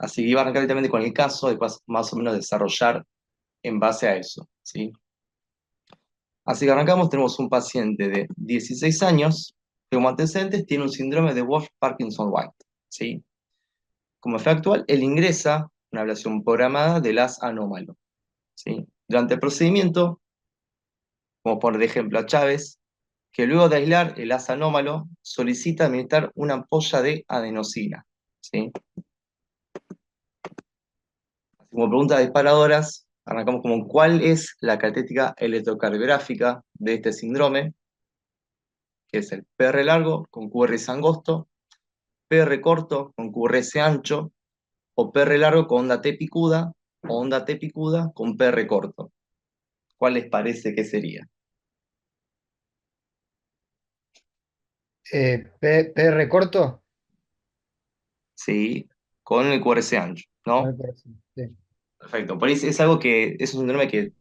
Así que iba a arrancar directamente con el caso, después más o menos desarrollar en base a eso, ¿sí? Así que arrancamos, tenemos un paciente de 16 años que como antecedentes tiene un síndrome de Wolff-Parkinson-White, ¿sí? Como fe actual, él ingresa una ablación programada del haz anómalo, ¿sí? Durante el procedimiento, como por ejemplo a Chávez, que luego de aislar el haz anómalo, solicita administrar una ampolla de adenosina, ¿sí? Como preguntas disparadoras, arrancamos como ¿cuál es la característica electrocardiográfica de este síndrome? Que es el PR largo con QRS angosto, PR corto con QRS ancho, o PR largo con onda T picuda, o onda T picuda con PR corto. ¿Cuál les parece que sería? PR corto. Sí, con el QRS ancho, Me ¿no? parece, sí. Perfecto. Por ahí es algo que es un síndrome que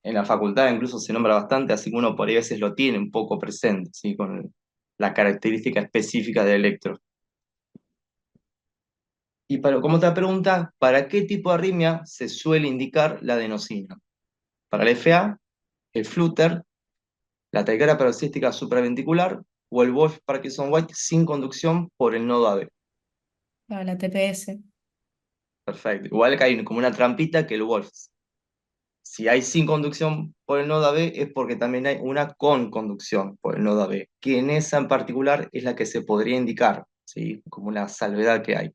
en la facultad incluso se nombra bastante, así que uno por ahí a veces lo tiene un poco presente, ¿sí? Con la característica específica del electro. Y como otra pregunta, ¿para qué tipo de arritmia se suele indicar la adenosina? ¿Para el FA, el flutter, la taquicardia paroxística supraventricular o el Wolff-Parkinson-White sin conducción por el nodo AB? Para la TPS. Perfecto. Igual que hay como una trampita que el Wolff. Si hay sin conducción por el nodo AB es porque también hay una con conducción por el nodo AB, que en esa en particular es la que se podría indicar, ¿sí? Como una salvedad que hay.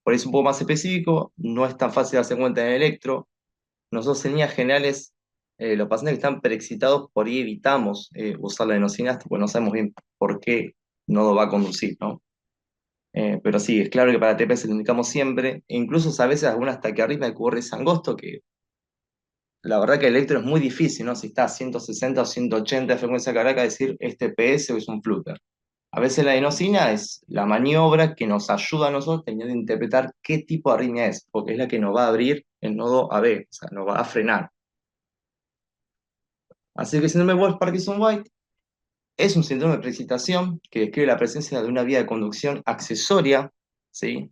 Por eso un poco más específico, no es tan fácil darse cuenta en el electro. Nosotros en líneas generales, los pacientes que están preexcitados, por ahí evitamos usar la adenosina, porque no sabemos bien por qué nodo va a conducir, ¿no? Pero sí, es claro que para TPS lo indicamos siempre, e incluso a veces algunas taquiarritmias que ocurre es angosto, que la verdad que el electro es muy difícil, ¿no? Si está a 160 o 180 de frecuencia cardíaca, decir este PS o es un flutter. A veces la adenosina es la maniobra que nos ayuda a nosotros teniendo que interpretar qué tipo de arritmia es, porque es la que nos va a abrir el nodo AB, o sea, nos va a frenar. Así que el síndrome de Wolff-Parkinson-White es un síndrome de preexcitación que describe la presencia de una vía de conducción accesoria, ¿sí?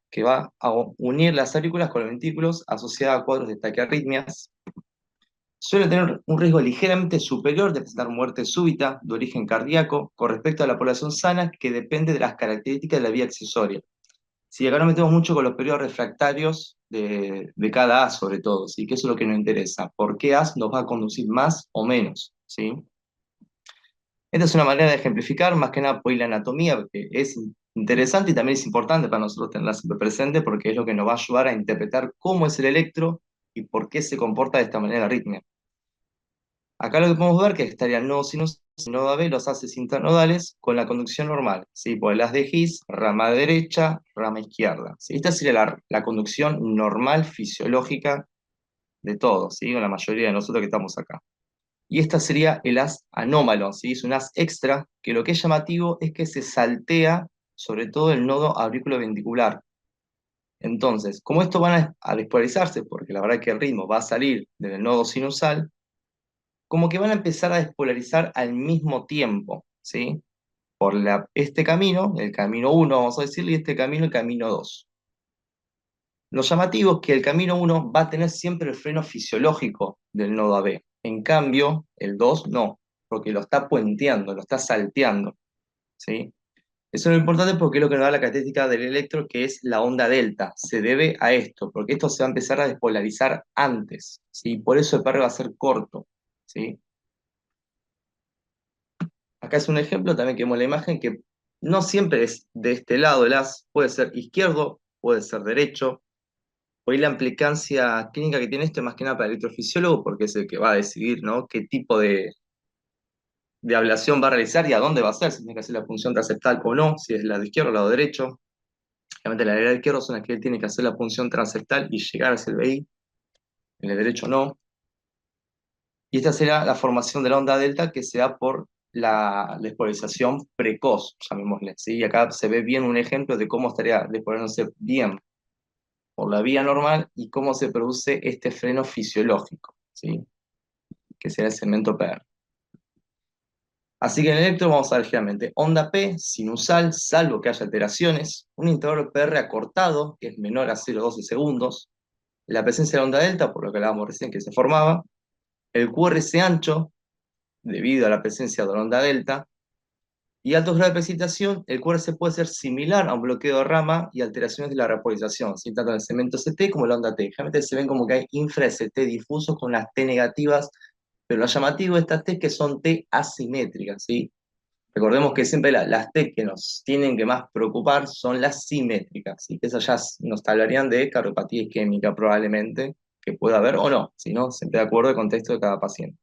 Que va a unir las aurículas con los ventrículos asociada a cuadros de taquiarritmias. Suele tener un riesgo ligeramente superior de presentar muerte súbita de origen cardíaco con respecto a la población sana que depende de las características de la vía accesoria. Sí, acá nos metemos mucho con los periodos refractarios de cada as, sobre todo, ¿sí? Que eso es lo que nos interesa. ¿Por qué as nos va a conducir más o menos? ¿Sí? Esta es una manera de ejemplificar, más que nada por la anatomía, porque es interesante y también es importante para nosotros tenerla siempre presente, porque es lo que nos va a ayudar a interpretar cómo es el electro y por qué se comporta de esta manera la arritmia. Acá lo que podemos ver que estaría el nodo sinus, nodo AB, los haces internodales con la conducción normal, ¿sí? Por el haz de His, rama derecha, rama izquierda, ¿sí? Esta sería la conducción normal, fisiológica de todos, ¿sí? O la mayoría de nosotros que estamos acá. Y esta sería el haz anómalo, ¿sí? Es un haz extra que lo que es llamativo es que se saltea sobre todo el nodo auriculoventricular. Entonces, como estos van a despolarizarse, porque la verdad que el ritmo va a salir del nodo sinusal, como que van a empezar a despolarizar al mismo tiempo, ¿sí? Por este camino, el camino uno vamos a decirle, y este camino, el camino 2. Lo llamativo es que el camino uno va a tener siempre el freno fisiológico del nodo AB. En cambio, el 2 no, porque lo está puenteando, lo está salteando, ¿sí? Eso es lo importante porque es lo que nos da la característica del electro, que es la onda delta. Se debe a esto, porque esto se va a empezar a despolarizar antes, ¿sí? Por eso el par va a ser corto, ¿sí? Acá es un ejemplo también que vemos la imagen que no siempre es de este lado el haz, puede ser izquierdo, puede ser derecho. Hoy la implicancia clínica que tiene esto es más que nada para el electrofisiólogo porque es el que va a decidir, ¿no? Qué tipo de ablación va a realizar y a dónde va a hacer, si tiene que hacer la punción transeptal o no, si es la de izquierdo o la de derecho. Obviamente la de izquierdo son las que él tiene que hacer la punción transeptal y llegar hacia el BI, el de derecho no. Y esta será la formación de la onda delta que se da por la despolarización precoz, llamémosle, ¿sí? Y acá se ve bien un ejemplo de cómo estaría despolarizándose bien por la vía normal y cómo se produce este freno fisiológico, ¿sí? Que será el segmento PR. Así que en el electro vamos a ver generalmente onda P, sinusal, salvo que haya alteraciones, un intervalo PR acortado, que es menor a 0,12 segundos, la presencia de la onda delta, por lo que hablábamos recién que se formaba, el QRS ancho, debido a la presencia de la onda delta, y altos grados de precipitación, el QRS puede ser similar a un bloqueo de rama y alteraciones de la repolarización, ¿sí? Tanto en el segmento CT como en la onda T. Generalmente se ven como que hay infra-ST difusos con las T negativas, pero lo llamativo de estas T es que son T asimétricas, ¿sí? Recordemos que siempre las T que nos tienen que más preocupar son las simétricas, ¿sí? Que esas ya nos hablarían de cardiopatía isquémica probablemente, que pueda haber o no, si no, siempre de acuerdo al contexto de cada paciente.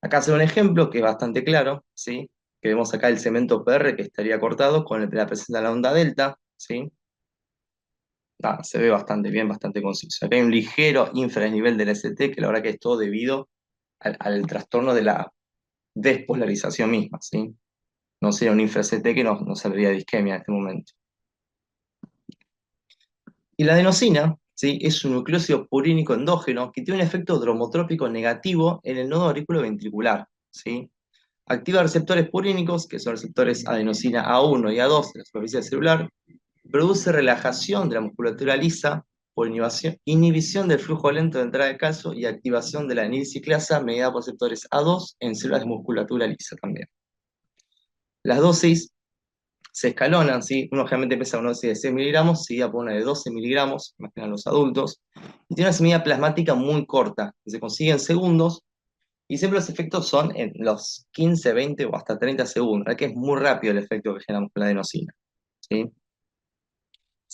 Acá se ve un ejemplo que es bastante claro, ¿sí? Que vemos acá el cemento PR que estaría cortado con la presencia de la onda delta, ¿sí? Nada, se ve bastante bien, bastante conciso. Acá hay un ligero infradesnivel del ST, que la verdad que es todo debido al trastorno de la despolarización misma, ¿sí? No sería un infra-ST que nos saldría de isquemia en este momento. Y la adenosina, ¿sí? Es un nucleósido purínico endógeno que tiene un efecto dromotrópico negativo en el nodo auriculoventricular, ¿sí? Activa receptores purínicos, que son receptores adenosina A1 y A2 de la superficie celular, produce relajación de la musculatura lisa por inhibición del flujo lento de entrada de calcio y activación de la anilciclasa mediada por receptores A2 en células de musculatura lisa también. Las dosis se escalonan, ¿sí? Uno generalmente empieza con una dosis de 6 miligramos, seguida por una de 12 miligramos, más que nada en los adultos, y tiene una semilla plasmática muy corta, que se consigue en segundos, y siempre los efectos son en los 15, 20 o hasta 30 segundos, ¿verdad? Que es muy rápido el efecto que generamos con la adenosina, ¿sí?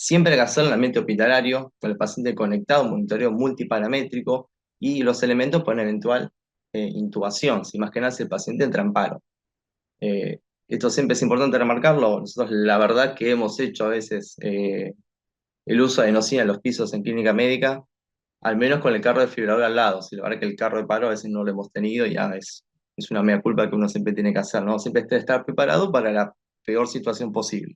Siempre hay que hacerlo en el ambiente hospitalario, con el paciente conectado, monitoreo multiparamétrico, y los elementos para una eventual intubación, si más que nada si el paciente entra en paro. Eh, Esto siempre es importante remarcarlo. Nosotros la verdad que hemos hecho a veces el uso de adenosina en los pisos en clínica médica, al menos con el carro de desfibrilador al lado. Si la verdad que el carro de paro a veces no lo hemos tenido, ya es una mea culpa que uno siempre tiene que hacer, ¿no? Siempre estar preparado para la peor situación posible.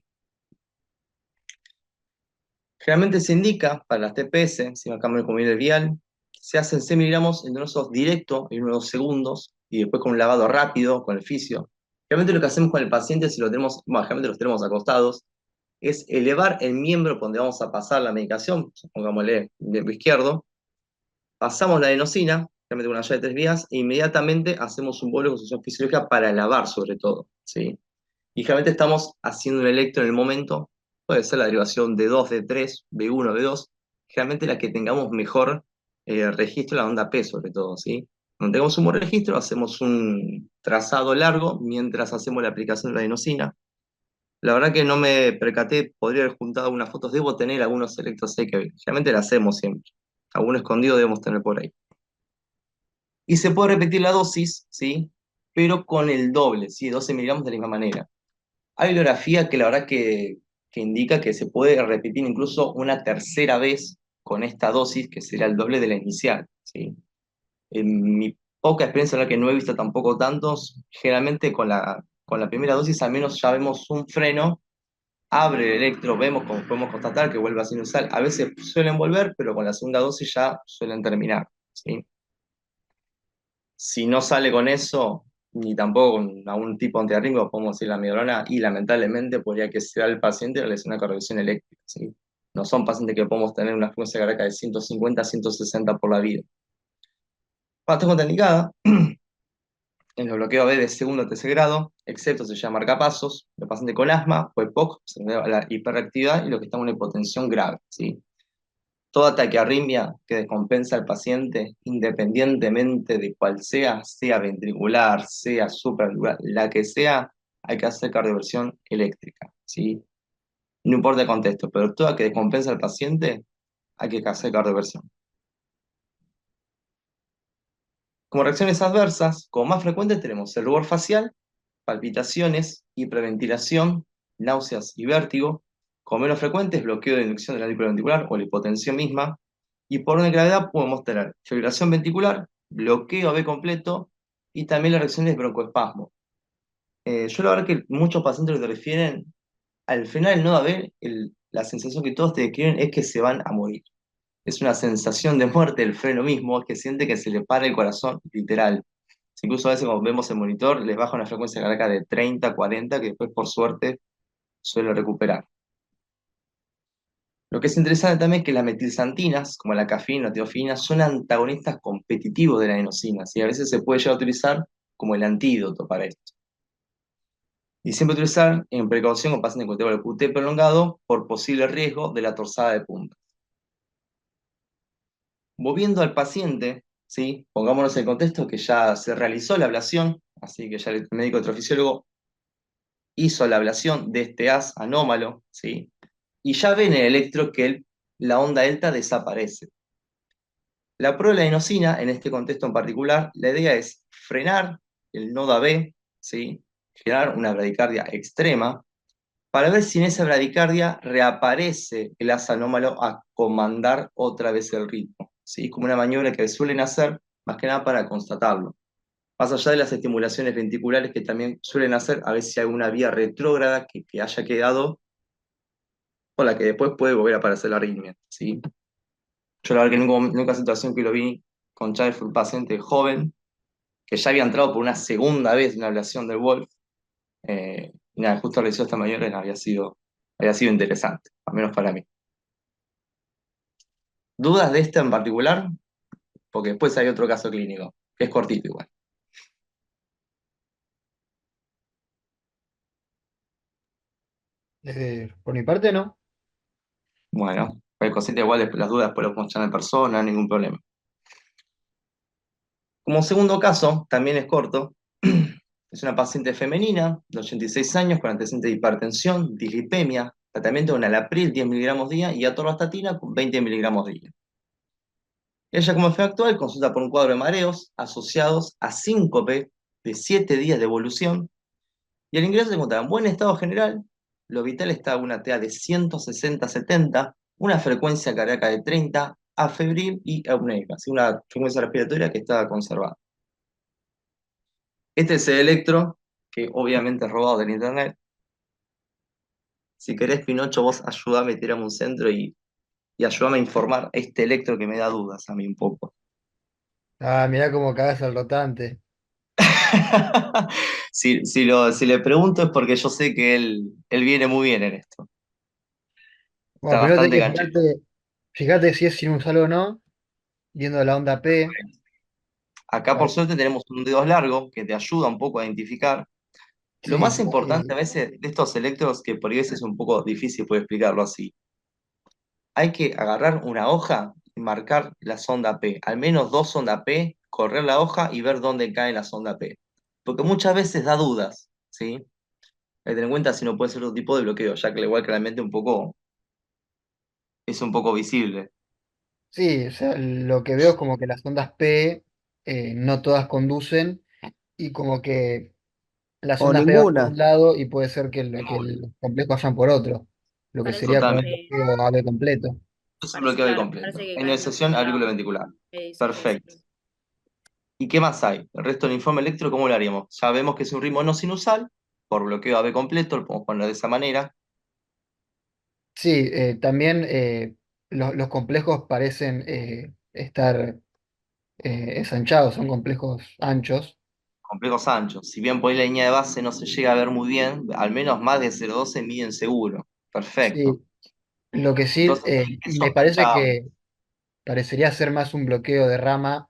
Generalmente se indica para las TPS, si me cambio el comida vial, se hacen 100 miligramos endovenosos directo en unos segundos y después con un lavado rápido con el fisio. Realmente lo que hacemos con el paciente, si lo tenemos, bueno, generalmente los tenemos acostados, es elevar el miembro por donde vamos a pasar la medicación, pongámosle miembro izquierdo, pasamos la adenosina, realmente con una llave de 3 vías, e inmediatamente hacemos un bolo con solución fisiológica para lavar sobre todo, ¿sí? Y generalmente estamos haciendo un electro en el momento, puede ser la derivación de 2 de 3 B1, B2, generalmente la que tengamos mejor registro de la onda P sobre todo, ¿sí? Cuando tengamos un buen registro, hacemos un trazado largo mientras hacemos la aplicación de la adenosina. La verdad que no me percaté, podría haber juntado algunas fotos, debo tener algunos electros ahí que generalmente la hacemos siempre. Alguno escondido debemos tener por ahí. Y se puede repetir la dosis, ¿sí? Pero con el doble, ¿sí? 12 miligramos de la misma manera. Hay bibliografía que la verdad que indica que se puede repetir incluso una tercera vez con esta dosis, que será el doble de la inicial, ¿sí? En mi poca experiencia, la que no he visto tampoco tantos, generalmente con la primera dosis al menos ya vemos un freno, abre el electro, vemos como podemos constatar que vuelve a sinusal. A veces suelen volver, pero con la segunda dosis ya suelen terminar, ¿sí? Si no sale con eso, ni tampoco con algún tipo de antiarrítmico, podemos decir la amiodarona, y lamentablemente podría que sea el paciente realice una corrección eléctrica, ¿sí? No son pacientes que podemos tener una frecuencia cardíaca de 150 a 160 por la vida. Parte contraindicada en el bloqueo B de segundo o tercer grado, excepto se llama marcapasos, los pacientes con asma, pues POC, se debe a la hiperactividad y los que están en una hipotensión grave, ¿sí? Toda taquiarritmia que descompensa al paciente, independientemente de cuál sea ventricular, sea supraventricular, la que sea, hay que hacer cardioversión eléctrica, ¿sí? No importa el contexto, pero toda que descompensa al paciente, hay que hacer cardioversión. Como reacciones adversas, como más frecuentes tenemos el rubor facial, palpitaciones, hiperventilación, náuseas y vértigo. Como menos frecuentes, bloqueo de inducción del aurículo ventricular o la hipotensión misma. Y por una gravedad podemos tener fibrilación ventricular, bloqueo B completo y también las reacciones de broncoespasmo. Yo la verdad que muchos pacientes lo que refieren, al final del nodo AB, la sensación que todos te describen es que se van a morir. Es una sensación de muerte del freno mismo, que siente que se le para el corazón, literal. Incluso a veces cuando vemos el monitor, les baja una frecuencia cardíaca de 30, 40, que después por suerte suele recuperar. Lo que es interesante también es que las metilxantinas, como la cafeína y la teofilina, son antagonistas competitivos de la adenosina, y a veces se puede llegar a utilizar como el antídoto para esto. Y siempre utilizar en precaución con pacientes con intervalo QT prolongado por posible riesgo de la torsada de punta. Volviendo al paciente, ¿sí? Pongámonos en el contexto que ya se realizó la ablación, así que ya el médico electrofisiólogo hizo la ablación de este haz anómalo, ¿sí? Y ya ve en el electro que la onda delta desaparece. La prolainosina, en este contexto en particular, la idea es frenar el nodo AB, ¿sí? Generar una bradicardia extrema, para ver si en esa bradicardia reaparece el haz anómalo a comandar otra vez el ritmo, ¿sí? Como una maniobra que suelen hacer, más que nada para constatarlo. Más allá de las estimulaciones ventriculares que también suelen hacer, a ver si hay alguna vía retrógrada que haya quedado, con la que después puede volver a aparecer la arritmia, ¿sí? Yo la verdad que nunca situación que lo vi con Chávez fue un paciente joven, que ya había entrado por una segunda vez en la ablación del Wolf, y nada, justo realizó esta maniobra y había sido interesante, al menos para mí. ¿Dudas de esta en particular? Porque después hay otro caso clínico, que es cortito igual. Por mi parte, no. Bueno, cualquier cosita igual, las dudas después lo podemos echar en persona, ningún problema. Como segundo caso, también es corto, es una paciente femenina de 86 años con antecedentes de hipertensión, dislipemia, tratamiento con alapril 10 miligramos día y atorvastatina con 20 miligramos día. Ella como efecto actual consulta por un cuadro de mareos asociados a síncope de 7 días de evolución y el ingreso se encuentra en buen estado general, lo vital está a una TA de 160-70, una frecuencia cardíaca de 30, afebril y apneica, así una frecuencia respiratoria que está conservada. Este es el electro, que obviamente es robado del internet. Si querés, Pinocho, vos ayudame, tirame un centro y ayúdame a informar este electro que me da dudas a mí un poco. Ah, mirá cómo cagás al rotante. Si le pregunto es porque yo sé que él viene muy bien en esto. Está Bueno, primero tenés bastante que canchero. fijate si es sinusal o no, viendo la onda P. Acá por Ahí. suerte tenemos un dedo largo que te ayuda un poco a identificar. Lo más Sí, importante a veces de estos electros, que por ahí a veces es un poco difícil poder explicarlo así, hay que agarrar una hoja y marcar la sonda P, al menos dos sondas P, correr la hoja y ver dónde cae la sonda P. Porque muchas veces da dudas, ¿sí? Hay que tener en cuenta si no puede ser otro tipo de bloqueo, ya que al igual claramente es un poco visible. sí, o sea, lo que veo es como que las ondas P no todas conducen y como que las O ondas P van por ninguna. un lado y puede ser que el complejo vayan por otro, lo que Parece sería como un Totalmente. que, bloqueo AB completo. Es un bloqueo de parece completo. que En cae una excepción sonda aurículo ventricular. Perfecto. sí. ¿Y qué más hay? El resto del informe electro, ¿cómo lo haríamos? Ya vemos que es un ritmo no sinusal, por bloqueo AB completo, lo podemos poner de esa manera. Sí, también los complejos parecen estar ensanchados, son complejos anchos. Complejos anchos. Si bien por ahí la línea de base no se llega a ver muy bien, al menos más de 0,12 miden seguro. Perfecto. Sí, lo que sí Entonces, ¿qué me parece sospechamos? que parecería ser más un bloqueo de rama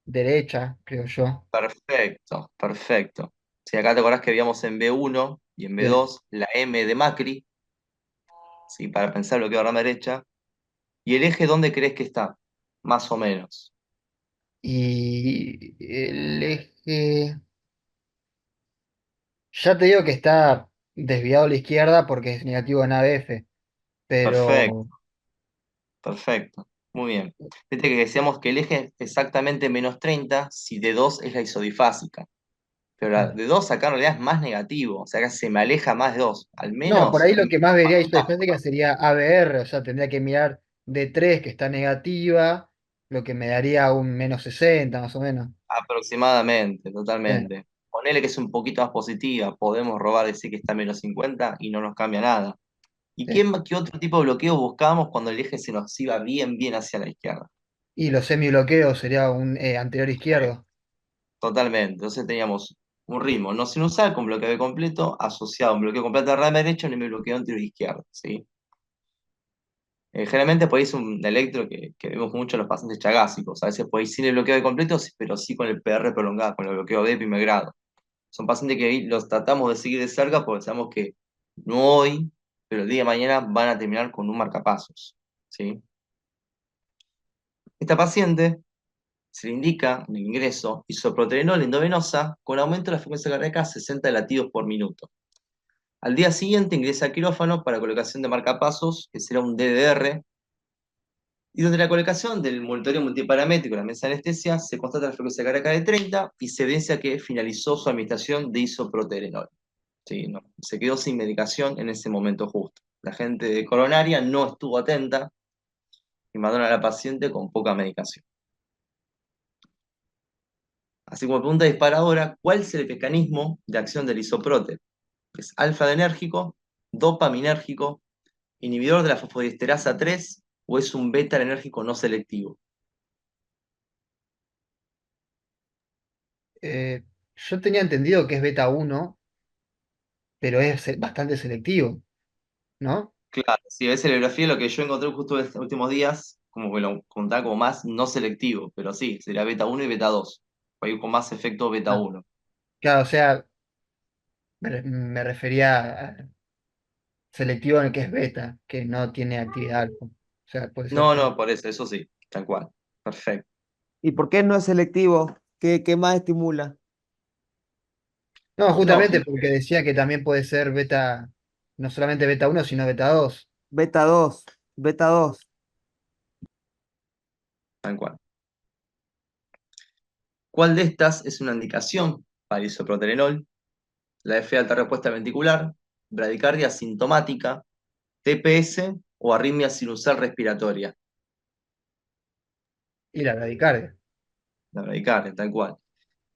derecha, creo yo. Perfecto, perfecto. Si acá te acordás que habíamos en B1 y en Sí. B2 la M de Macri, ¿sí? Para pensar bloqueo de rama derecha. ¿Y el eje dónde crees que está? Más o menos. Y el eje, ya te digo que está desviado a la izquierda porque es negativo en ABF, Perfecto, pero perfecto. Muy bien. Viste que decíamos que el eje es exactamente -30 si D2 es la isodifásica. Pero la mm, de 2 acá en realidad es más negativo, o sea que se me aleja más de 2. Al no, por menos ahí lo en que más vería isodifásica sería ABR, o sea, tendría que mirar D3 que está negativa, lo que me daría un -60 más o menos. aproximadamente, Sí. totalmente. Ponele que es un poquito más positiva, podemos robar decir que está -50 y no nos cambia nada. ¿Y Sí. qué otro tipo de bloqueo buscábamos cuando el eje se nos iba bien, bien hacia la izquierda? Y los semibloqueos sería un anterior izquierdo. totalmente. Entonces teníamos un ritmo no sinusal con bloqueo B completo asociado a un bloqueo completo de rama derecha y un bloqueo anterior izquierdo, ¿sí? Generalmente podéis un electro que vemos mucho en los pacientes chagásicos. A veces podéis sin el bloqueo B completo, pero sí con el PR prolongado, con el bloqueo B de primer grado. Son pacientes que los tratamos de seguir de cerca porque sabemos que no hoy, pero el día de mañana van a terminar con un marcapasos, ¿sí? Esta paciente se le indica en el ingreso isoproterenol endovenosa con aumento de la frecuencia cardíaca a 60 latidos por minuto. Al día siguiente ingresa a quirófano para colocación de marcapasos, que será un DDR, y donde la colocación del monitoreo multiparamétrico en la mesa de anestesia se constata la frecuencia cardíaca de 30 y se evidencia que finalizó su administración de isoproterenol. Sí, no, se quedó sin medicación en ese momento justo. La gente de coronaria no estuvo atenta y mandaron a la paciente con poca medicación. Así como pregunta disparadora, ¿cuál es el mecanismo de acción del isoprote? ¿Es alfa-adrenérgico, dopaminérgico, inhibidor de la fosfodiesterasa 3 o es un beta-adrenérgico no selectivo? Eh, yo tenía entendido que es beta uno, pero es bastante selectivo, ¿no? Claro, si ves la bibliografía, lo que yo encontré justo en estos últimos días, como que lo contaba como más no selectivo, pero sí, sería beta uno y beta 2. Ahí con más efecto beta Ah, uno. claro, o sea, me refería a selectivo en el que es beta, que no tiene actividad alfa. O sea, puede ser No, que. no, por eso sí, tal cual. Perfecto. ¿Y por qué no es selectivo? ¿Qué más estimula? No, No, justamente porque decía que también puede ser beta, no solamente beta uno sino beta dos. Beta 2, beta 2. tal cual. ¿Cuál de estas es una indicación para el isoproterenol? La F alta respuesta ventricular, bradicardia sintomática, TPS o arritmia sinusal respiratoria. Y la bradicardia. La bradicardia, tal cual.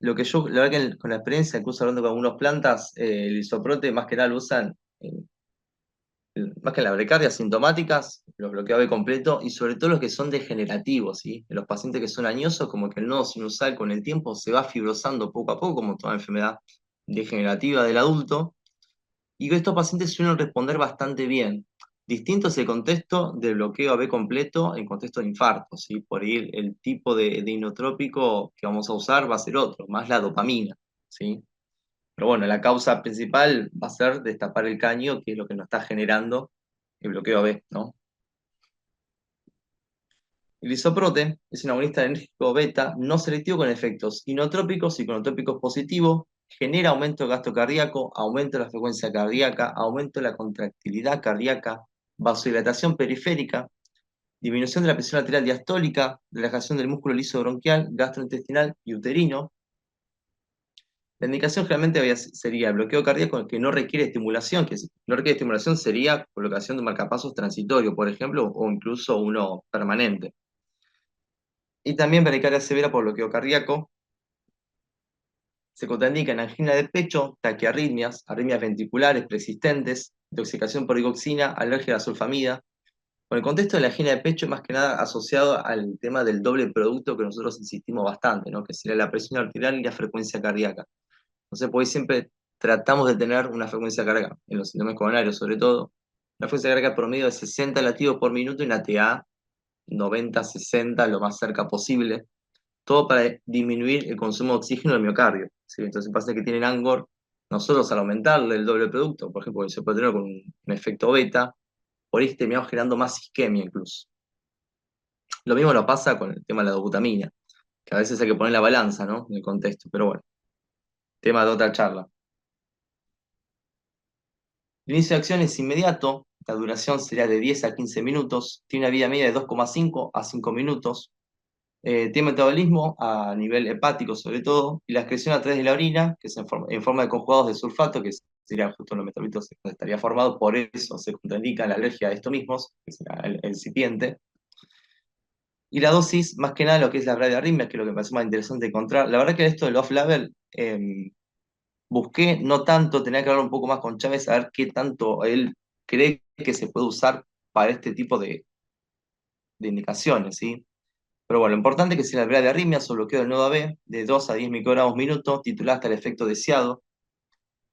Lo que yo, la verdad que con la experiencia, incluso hablando con algunas plantas, el isoprote más que nada lo usan más que en las bradicardias sintomáticas, los bloqueos B completo y sobre todo los que son degenerativos, ¿sí? En los pacientes que son añosos, como que el nodo sinusal con el tiempo se va fibrosando poco a poco, como toda enfermedad degenerativa del adulto, y que estos pacientes suelen responder bastante bien. Distinto es el contexto del bloqueo AB completo en contexto de infarto, ¿sí? Por ahí el tipo de inotrópico que vamos a usar va a ser otro, más la dopamina, ¿sí? Pero bueno, la causa principal va a ser destapar el caño, que es lo que nos está generando el bloqueo AB, ¿no? El isoprote es un agonista enérgico beta no selectivo con efectos inotrópicos y conotrópicos positivos, genera aumento del gasto cardíaco, aumento de la frecuencia cardíaca, aumento de la contractilidad cardíaca, vasodilatación periférica, disminución de la presión arterial diastólica, relajación del músculo liso bronquial, gastrointestinal y uterino. La indicación generalmente sería el bloqueo cardíaco que no requiere estimulación, que si no requiere estimulación sería colocación de marcapasos transitorio, por ejemplo, o incluso uno permanente. Y también bradicardia severa por bloqueo cardíaco. Se contraindica en angina de pecho, taquiarritmias, arritmias ventriculares persistentes, intoxicación por digoxina, alergia a la sulfamida. Con el contexto de la angina de pecho, más que nada asociado al tema del doble producto que nosotros insistimos bastante, ¿no? Que sería la presión arterial y la frecuencia cardíaca. Entonces, pues siempre tratamos de tener una frecuencia cardíaca, en los síndromes coronarios sobre todo, una frecuencia cardíaca promedio de 60 latidos por minuto y una TA 90-60, lo más cerca posible, todo para disminuir el consumo de oxígeno del miocardio, ¿sí? Entonces pasa que tienen Angor, nosotros al aumentarle el doble producto, por ejemplo, se puede tener con un efecto beta, por ahí terminamos generando más isquemia incluso. Lo mismo nos pasa con el tema de la dobutamina, que a veces hay que poner la balanza, ¿no? En el contexto, pero bueno, tema de otra charla. El inicio de acción es inmediato, la duración sería de 10 a 15 minutos, tiene una vida media de 2,5 a 5 minutos, tiene metabolismo a nivel hepático sobre todo, y la excreción a través de la orina, que es en forma de conjugados de sulfato, que sería justo los metabolitos que estaría formado, por eso se contraindica la alergia a estos mismos, que será el excipiente. Y la dosis, más que nada lo que es la bradiarritmia, que es lo que me parece más interesante encontrar. La verdad que esto del off-label, busqué no tanto, tenía que hablar un poco más con Chávez, a ver qué tanto él cree que se puede usar para este tipo de indicaciones, ¿sí? Pero bueno, lo importante es que si la de arritmias o bloqueo del nodo AB de 2 a 10 microgramos minuto, titulada hasta el efecto deseado.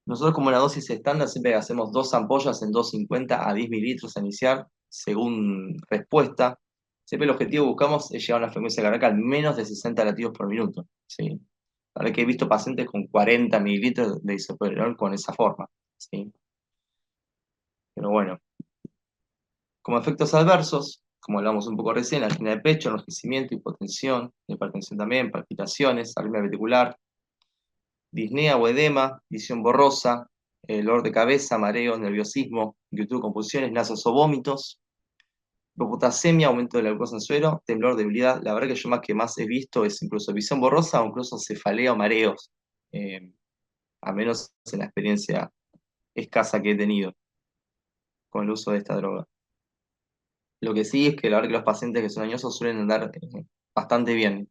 Nosotros como la dosis estándar siempre hacemos 2 ampollas en 2,50 a 10 mililitros a iniciar, según respuesta. Siempre el objetivo que buscamos es llegar a una frecuencia cardíaca al menos de 60 latidos por minuto. ¿Sí? La verdad que he visto pacientes con 40 mililitros de isoprostol con esa forma. ¿Sí? Pero bueno, como efectos adversos, como hablamos un poco recién, angina de pecho, enrojecimiento, hipotensión, hipertensión también, palpitaciones, arritmia ventricular, disnea o edema, visión borrosa, dolor de cabeza, mareo, nerviosismo, inquietud, confusiones, náuseas o vómitos, hipopotasemia, aumento de la glucosa en suero, temblor, debilidad. La verdad que yo más he visto es incluso visión borrosa o incluso cefalea o mareos, eh, a menos en la experiencia escasa que he tenido con el uso de esta droga. Lo que sí es que la verdad que los pacientes que son añosos suelen andar bastante bien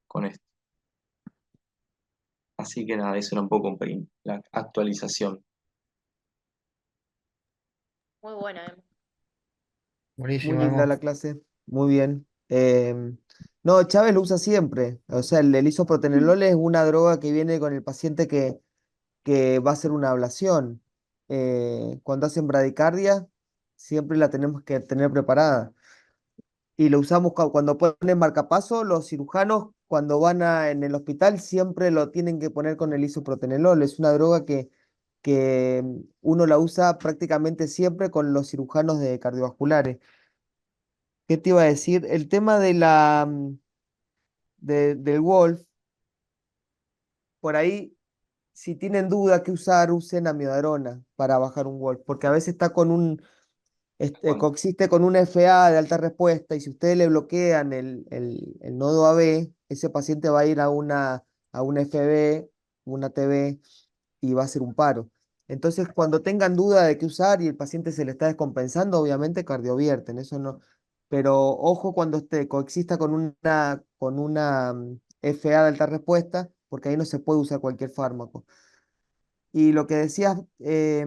con esto. Así que nada, eso era un poco la actualización. Muy buena, Muy Buenísimo, linda Emo. la clase, muy bien. No, Chávez lo usa siempre. O sea, el isoprotenolol es una droga que viene con el paciente que va a hacer una ablación. Cuando hacen bradicardia, siempre la tenemos que tener preparada. Y lo usamos cuando ponen marcapaso, los cirujanos cuando van en el hospital siempre lo tienen que poner con el isoprotenolol. Es una droga que uno la usa prácticamente siempre con los cirujanos de cardiovasculares. ¿Qué te iba a decir? El tema del Wolf, por ahí, si tienen duda qué usar, usen amiodarona para bajar un Wolf, porque a veces está con Bueno, coexiste con un FA de alta respuesta y si ustedes le bloquean el nodo AB, ese paciente va a ir a una FB, una TB y va a ser un paro. Entonces, cuando tengan duda de qué usar y el paciente se le está descompensando, obviamente cardiovierten, eso no. Pero ojo cuando coexista con una FA de alta respuesta, porque ahí no se puede usar cualquier fármaco. Y lo que decías de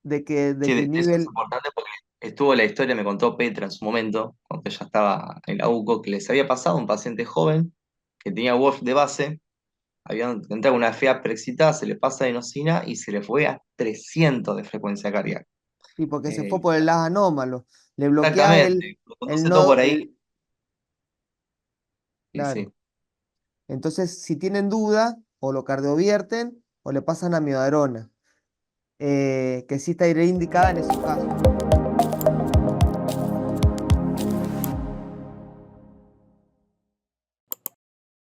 sí, que eso es inhibe importante porque estuvo la historia, me contó Petra en su momento, cuando ella estaba en la UCO, que les había pasado a un paciente joven que tenía WOF de base, habían entrado una FA preexcitada, se le pasa adenosina y se le fue a 300 de frecuencia cardíaca. y porque se fue Eh, por el lado anómalo. Le bloqueas exactamente, lo el conduce todo por nodo, ahí y sí. claro. Entonces, si tienen duda, o lo cardiovierten o le pasan amiodarona, que sí está indicada en esos casos.